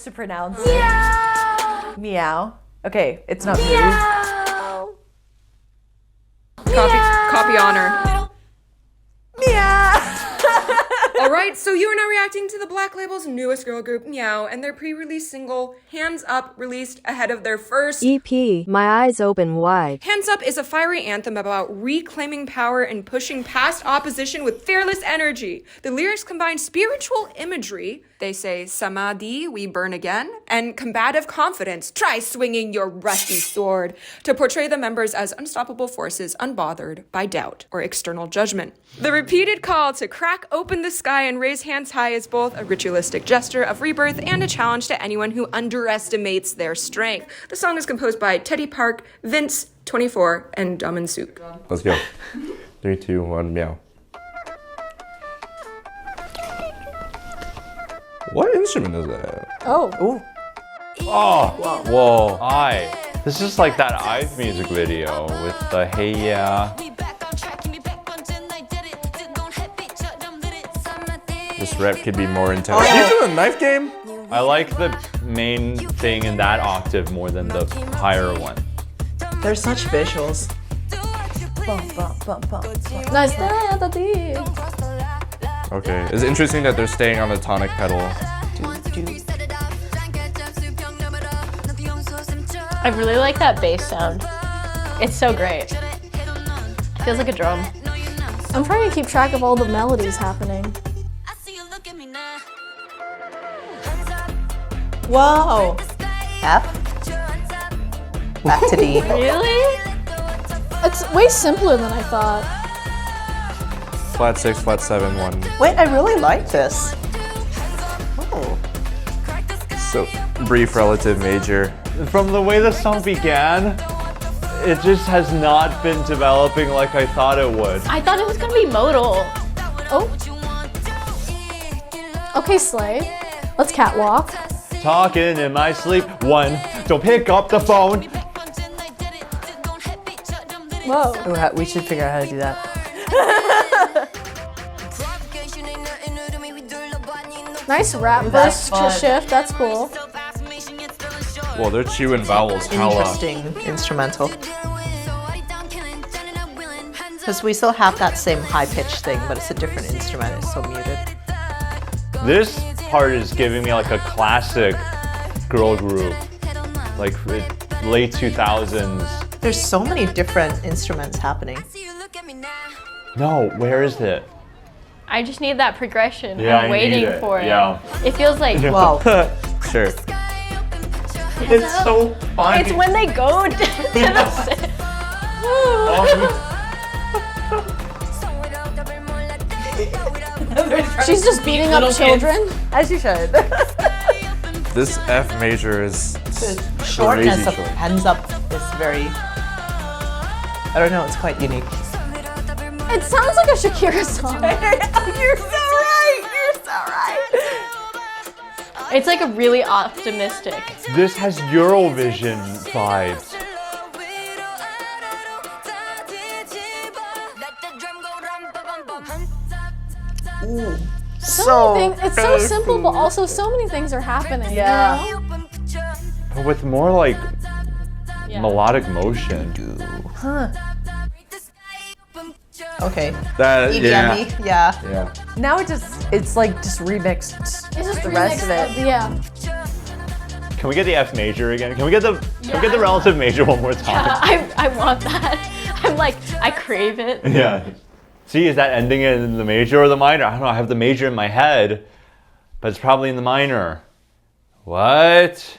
to pronounce it. Meow. Meow. Okay, it's not meow. Copy honor. Meow. All right, so you are now reacting to the Black Label's newest girl group, Meow, and their pre-release single, Hands Up, released ahead of their first EP, My Eyes Open Wide. Hands Up is a fiery anthem about reclaiming power and pushing past opposition with fearless energy. The lyrics combine spiritual imagery, they say, Samadhi, we burn again, and combative confidence, try swinging your rusty sword, to portray the members as unstoppable forces unbothered by doubt or external judgment. The repeated call to crack open the sky and raise hands high is both a ritualistic gesture of rebirth and a challenge to anyone who underestimates their strength. The song is composed by Teddy Park, Vince, 24, and Daman Suk. Let's go. 3, 2, 1, meow. What instrument is that? Oh. Ooh. Oh, whoa. This is like that IVE music video with the Hey Yeah. This rap could be more intense. Are you doing a knife game? I like the main thing in that octave more than the higher one. They're such visuals. Nice. Okay. It's interesting that they're staying on the tonic pedal. I really like that bass sound. It's so great. Feels like a drum. I'm trying to keep track of all the melodies happening. Whoa. F. Back to D. Really? It's way simpler than I thought. Flat 6, flat 7, 1. Wait, I really like this. Oh. So, brief relative major. From the way the song began, it just has not been developing like I thought it would. I thought it was gonna be modal. Oh. Okay, Slay. Let's catwalk. Talking in my sleep. 1, don't pick up the phone. Whoa. Ooh, we should figure out how to do that. Nice rap That's verse fun. shift. That's cool. Well, they're chewing vowels. Hella. Interesting instrumental. Because we still have that same high-pitched thing, but it's a different instrument. It's so muted. This part is giving me like a classic girl group, like late 2000s. There's so many different instruments happening. No, where is it? I just need that progression. Yeah, I'm waiting for it. Yeah. It feels like Whoa. Sure. It's so funny. it's when they go to the She's just beating up children. As you should. This F major is Shortness crazy of short. Hands Up is very... I don't know, it's quite unique. It sounds like a Shakira song. You're so right! You're so right! It's like a really optimistic. This has Eurovision vibes. It's so simple, but also so many things are happening. Yeah. You know? But with more like Yeah. melodic motion. Huh. Okay. That, yeah. EDM-y, yeah. Yeah. Now it's like just remixed. It's just the rest of it. Yeah. Can we get the F major again? Can we get the relative major one more time? I want that. I'm like, I crave it. Yeah. See, is that ending in the major or the minor? I don't know. I have the major in my head, but it's probably in the minor. What?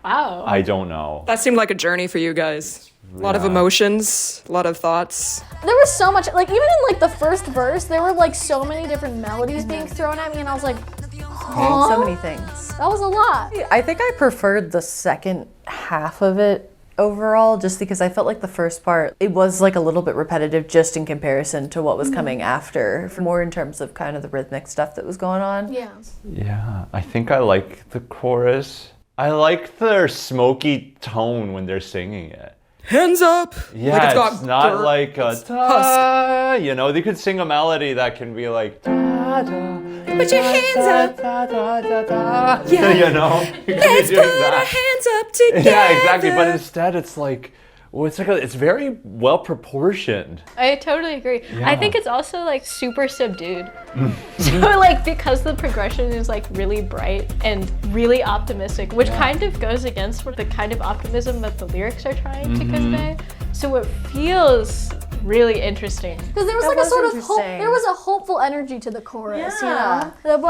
Wow. I don't know. That seemed like a journey for you guys. A lot of emotions, a lot of thoughts. There was so much, like even in like the first verse, there were like so many different melodies being thrown at me, and I was like, huh? So many things. That was a lot. I think I preferred the second half of it overall, just because I felt like the first part, it was like a little bit repetitive just in comparison to what was coming after, more in terms of kind of the rhythmic stuff that was going on. Yeah. Yeah, I think I like the chorus. I like their smoky tone when they're singing it. Hands up! Yeah, like it's not like a ta, you know, they could sing a melody that can be like ta, Put your hands up. Yeah. You know? You could Let's be put doing our that. hands up together. Yeah, exactly. But instead, it's like, well, it's very well proportioned. I totally agree. Yeah. I think it's also like super subdued. So like because the progression is like really bright and really optimistic, which kind of goes against what the kind of optimism that the lyrics are trying to convey. So it feels really interesting. Because there was like a was sort of hope. interesting. There was a hopeful energy to the chorus, Yeah. you know.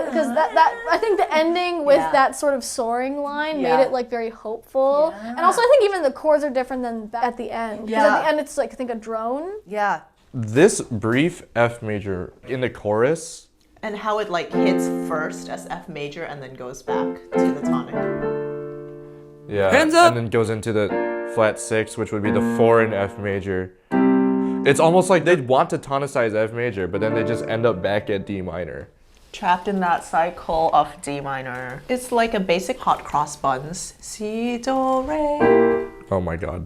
Because that I think the ending with that sort of soaring line made it like very hopeful. And also I think even the chords are different than at the end. Because at the end it's like I think a drone. Yeah. This brief F major in the chorus. And how it like hits first as F major and then goes back to the tonic. Yeah. Hands up. And then goes into the flat 6, which would be the 4 in F major. It's almost like they want to tonicize F major, but then they just end up back at D minor. Trapped in that cycle of D minor. It's like a basic hot cross buns. Si, do, re. Oh my god.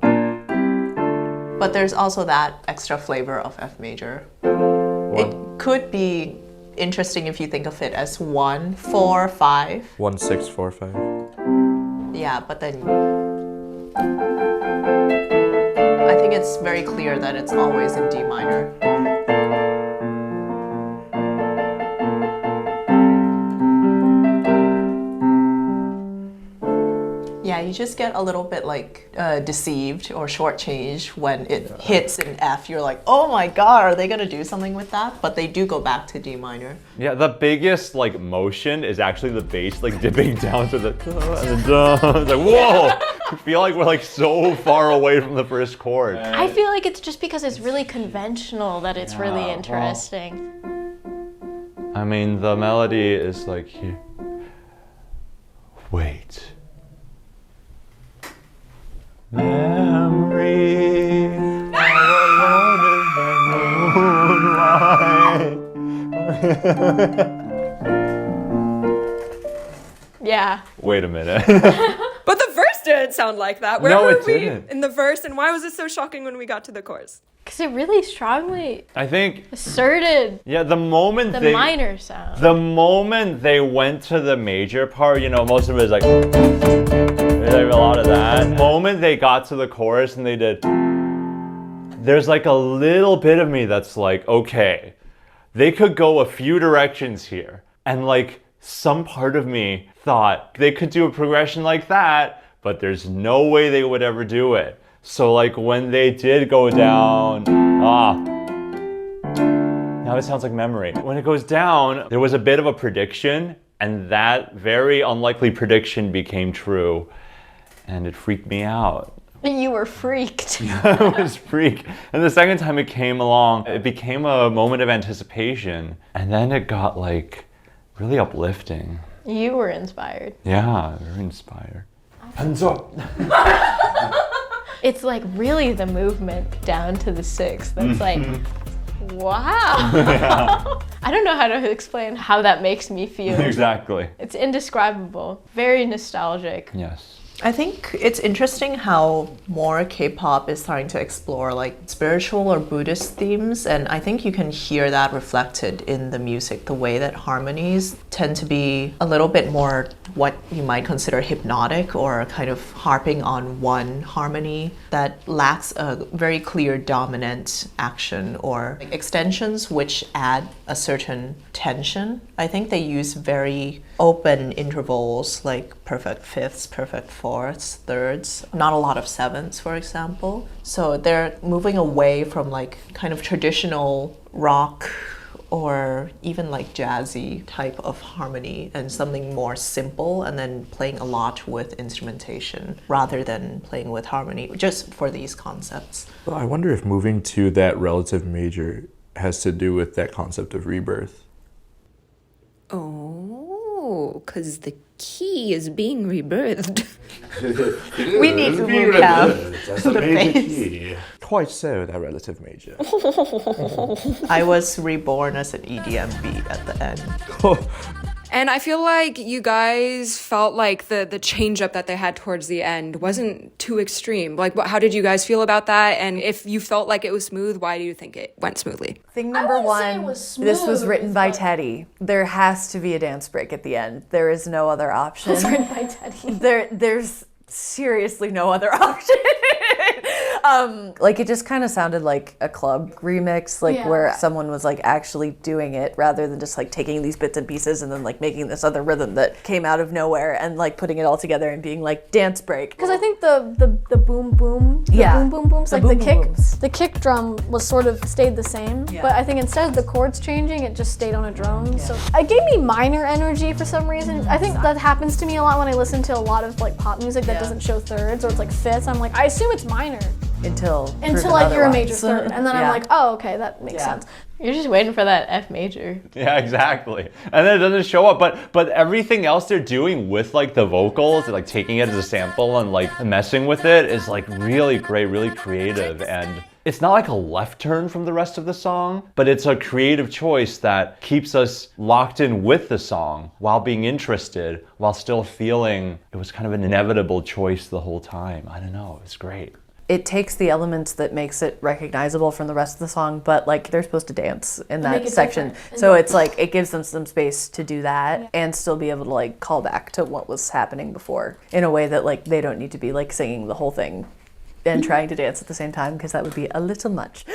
But there's also that extra flavor of F major. It could be interesting if you think of it as 1, 4, 5. 1, 6, 4, 5. Yeah, but then I think it's very clear that it's always in D minor. Yeah, you just get a little bit like deceived or shortchanged when it hits in F. You're like, oh my god, are they gonna do something with that? But they do go back to D minor. Yeah, the biggest like motion is actually the bass like dipping down to the and the it's like whoa! I feel like we're like so far away from the first chord. I feel like it's just because it's really conventional that it's really well. interesting. I mean, the melody is like here. Wait. Memory. Yeah. Wait a minute. But the verse didn't sound like that. Where No, were it we didn't. in the verse, and why was it so shocking when we got to the chorus? Because it really strongly I think, asserted yeah, the moment the minor sound. the moment they went to the major part, you know, most of it is like, there's like a lot of that. The moment they got to the chorus and they did, there's like a little bit of me that's like, okay, they could go a few directions here. And like some part of me thought they could do a progression like that, but there's no way they would ever do it. So like when they did go down, now it sounds like memory. When it goes down, there was a bit of a prediction, and that very unlikely prediction became true, and it freaked me out. You were freaked. I was freaked. And the second time it came along, it became a moment of anticipation, and then it got like really uplifting. You were inspired. Yeah, very inspired. Hands up. It's like really the movement down to the 6 that's like, wow. I don't know how to explain how that makes me feel. Exactly. It's indescribable, very nostalgic. Yes. I think it's interesting how more K-pop is starting to explore like spiritual or Buddhist themes, and I think you can hear that reflected in the music, the way that harmonies tend to be a little bit more what you might consider hypnotic, or kind of harping on one harmony that lacks a very clear dominant action, or like extensions which add a certain tension. I think they use very open intervals like perfect fifths, perfect fourths, thirds, not a lot of sevenths, for example. So they're moving away from like kind of traditional rock or even like jazzy type of harmony and something more simple, and then playing a lot with instrumentation rather than playing with harmony, just for these concepts. Well, I wonder if moving to that relative major has to do with that concept of rebirth. Oh, because the key is being rebirthed. We need to move down the bass. Quite so, that relative major. I was reborn as an EDM beat at the end. And I feel like you guys felt like the change up that they had towards the end wasn't too extreme. Like, how did you guys feel about that? And if you felt like it was smooth, why do you think it went smoothly? Thing number wouldn't say it one, was this was smooth, written by but- Teddy. There has to be a dance break at the end. There is no other option. It's written by Teddy. There's seriously no other option. Like it just kind of sounded like a club remix, like Yeah. where someone was like actually doing it rather than just like taking these bits and pieces and then like making this other rhythm that came out of nowhere and like putting it all together and being like dance break. Because I think the boom boom, Yeah. boom booms, The like boom the boom kick, booms. the kick drum was sort of stayed the same. Yeah. But I think instead of the chords changing, it just stayed on a drone. So it gave me minor energy for some reason. I think that happens to me a lot when I listen to a lot of like pop music that doesn't show thirds or it's like fifths. I'm like, I assume it's minor Until until I hear a major third, and then I'm like, oh, okay, that makes sense. You're just waiting for that F major. Yeah, exactly. And then it doesn't show up, but everything else they're doing with like the vocals, like taking it as a sample and like messing with it is like really great, really creative. And it's not like a left turn from the rest of the song, but it's a creative choice that keeps us locked in with the song while being interested, while still feeling it was kind of an inevitable choice the whole time. I don't know, it's great. It takes the elements that makes it recognizable from the rest of the song, but like they're supposed to dance in Make that it section. different. So it's like it gives them some space to do that and still be able to like call back to what was happening before in a way that like they don't need to be like singing the whole thing and trying to dance at the same time because that would be a little much.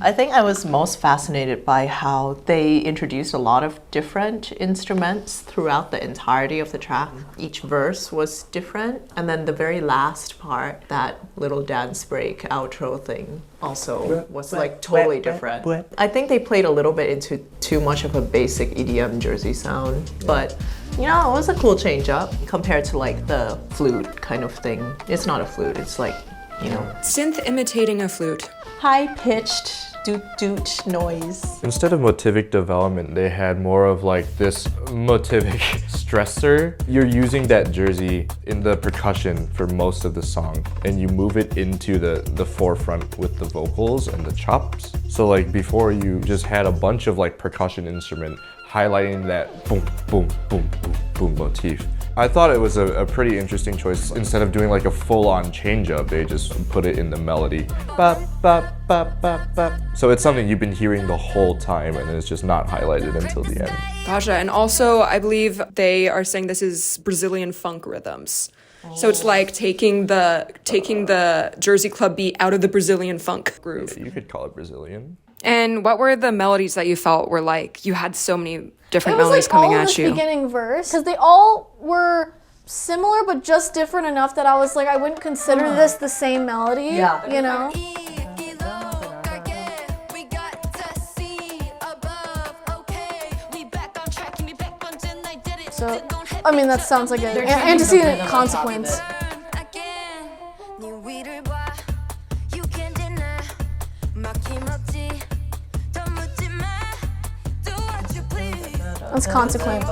I think I was most fascinated by how they introduced a lot of different instruments throughout the entirety of the track. Each verse was different, and then the very last part, that little dance break outro thing, also was like totally different. I think they played a little bit into too much of a basic EDM Jersey sound, but you know, it was a cool change up compared to like the flute kind of thing. It's not a flute, it's like, you know, Synth imitating a flute. high-pitched doot-doot noise. Instead of motivic development, they had more of like this motivic stressor. You're using that Jersey in the percussion for most of the song, and you move it into the forefront with the vocals and the chops. So like before, you just had a bunch of like percussion instrument highlighting that boom, boom, boom, boom, boom motif. I thought it was a pretty interesting choice. Instead of doing like a full-on change-up, they just put it in the melody. Bop, bop, bop, bop, bop. So it's something you've been hearing the whole time, and it's just not highlighted until the end. Gotcha. And also, I believe they are saying this is Brazilian funk rhythms. So it's like taking the Jersey club beat out of the Brazilian funk groove. You could call it Brazilian. And what were the melodies that you felt were like? You had so many different It was melodies like coming all at this you. beginning verse because they all were similar but just different enough that I was like I wouldn't consider this the same melody. Yeah. You know. So I mean that sounds like an antecedent consequence. That's consequent.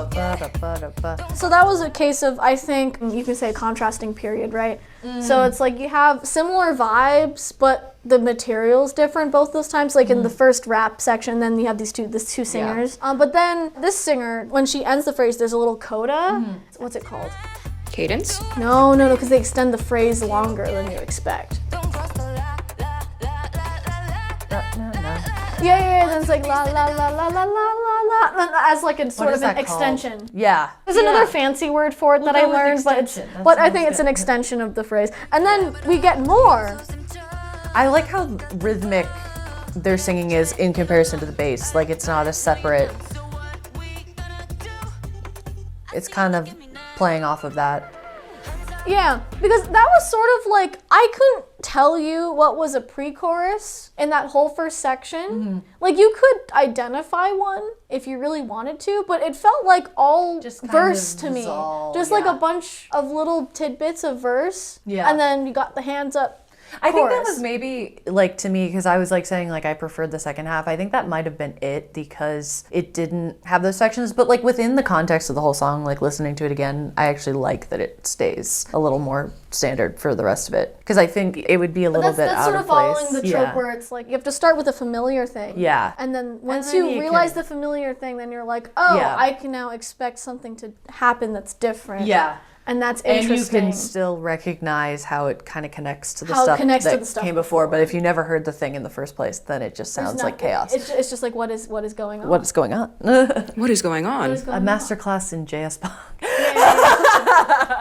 So that was a case of, I think, you can say contrasting period, right? So it's like you have similar vibes, but the material's different both those times. Like in the first rap section, then you have these two singers. But then this singer, when she ends the phrase, there's a little coda. What's it called? Cadence? No, because they extend the phrase longer than you expect. Yeah, then it's like la la la la la la la la, as like a sort of an extension. Yeah. There's another fancy word for it that I learned, but I think it's an extension of the phrase. And then we get more. I like how rhythmic their singing is in comparison to the bass. Like it's not a separate. It's kind of playing off of that. Yeah, because that was sort of like, I couldn't tell you what was a pre-chorus in that whole first section. Like you could identify one if you really wanted to, but it felt like all Just kind verse of to me. dissolve, Just like a bunch of little tidbits of verse. Yeah. And then you got the hands up. I think that chorus. was maybe like to me because I was like saying like I preferred the second half. I think that might have been it because it didn't have those sections. But like within the context of the whole song, like listening to it again, I actually like that it stays a little more standard for the rest of it because I think it would be a little bit That's out sort of of place. following the trope where it's like you have to start with a familiar thing. Yeah. And then once then you you realize can- the familiar thing, then you're like, oh, Yeah. I can now expect something to happen that's different. Yeah. And that's And you interesting. can still recognize how it kind of connects to the How it stuff connects to that the stuff came before. But if you never heard the thing in the first place, then it just sounds like chaos. It's just like what is going on? What's going on? What is going on? A masterclass in JS Pop.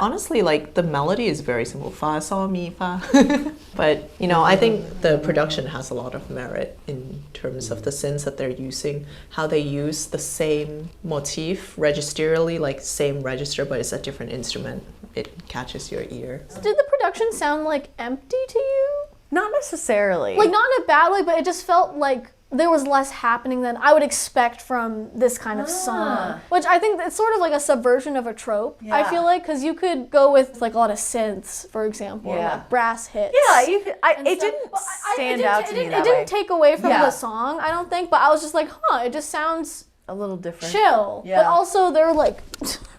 Honestly, like the melody is very simple. Fa, sol, mi, fa. But you know, I think the production has a lot of merit in terms of the synths that they're using, how they use the same motif registerally, like same register, but it's a different instrument. It catches your ear. Did the production sound like empty to you? Not necessarily. Like not in a bad way, but it just felt like there was less happening than I would expect from this kind of song. Which I think it's sort of like a subversion of a trope, I feel like, because you could go with like a lot of synths, for example, or like brass hits. Yeah, you could, it stuff. didn't But stand out to me It that didn't way. take away from Yeah. the song, I don't think, but I was just like, it just sounds A little different. chill. Yeah. But also they're like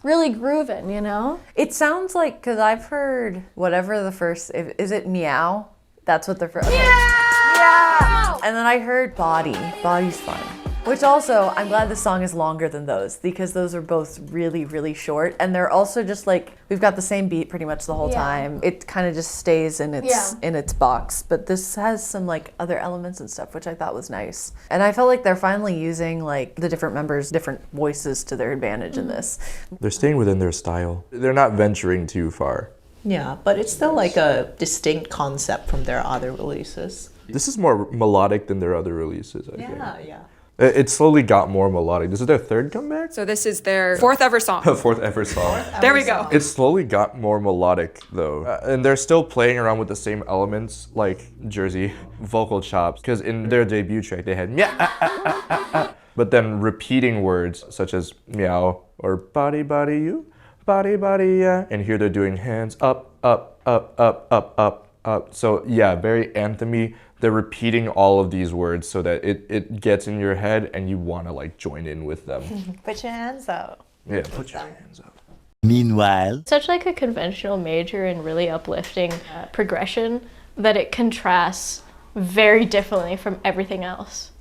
really grooving, you know? It sounds like, because I've heard whatever the first, is it meow? That's what the first. Yeah! And then I heard body. Body's fun. Which also, I'm glad this song is longer than those because those are both really, really short. And they're also just like, we've got the same beat pretty much the whole time. It kind of just stays in its box. But this has some like other elements and stuff, which I thought was nice. And I felt like they're finally using like the different members' different voices to their advantage in this. They're staying within their style. They're not venturing too far. Yeah, but it's still like a distinct concept from their other releases. This is more melodic than their other releases, I think. Yeah. It slowly got more melodic. This is their third comeback? So this is their fourth ever song. Fourth ever song. There we go. It slowly got more melodic though. And they're still playing around with the same elements like Jersey vocal chops. Because in their debut track they had meow, but then repeating words such as meow or body body you, body body yeah. And here they're doing hands up, up, up, up, up, up, up. So yeah, very anthemy. They're repeating all of these words so that it gets in your head and you want to like join in with them. Put your hands out. Yeah, put your hands up. Meanwhile, Such like a conventional major and really uplifting progression that it contrasts very differently from everything else.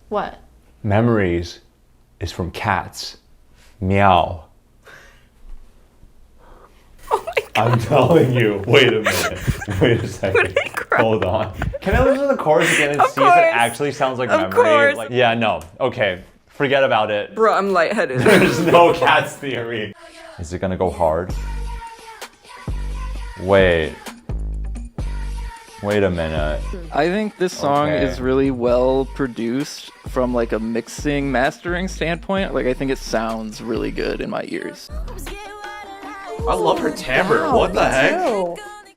What? Memories is from Cats. Meow. Oh my God. I'm telling you. Wait a minute. Wait a second. Hold on. Can I listen to the chorus again and see if course. it actually sounds like Of memory? course. Like, yeah, no. Okay. Forget about it. Bro, I'm lightheaded. There's no Cats theory. Is it gonna go hard? Wait. Wait a minute. I think this song Okay. is really well produced from like a mixing, mastering standpoint. Like I think it sounds really good in my ears. I love her timbre. What the heck? Ew.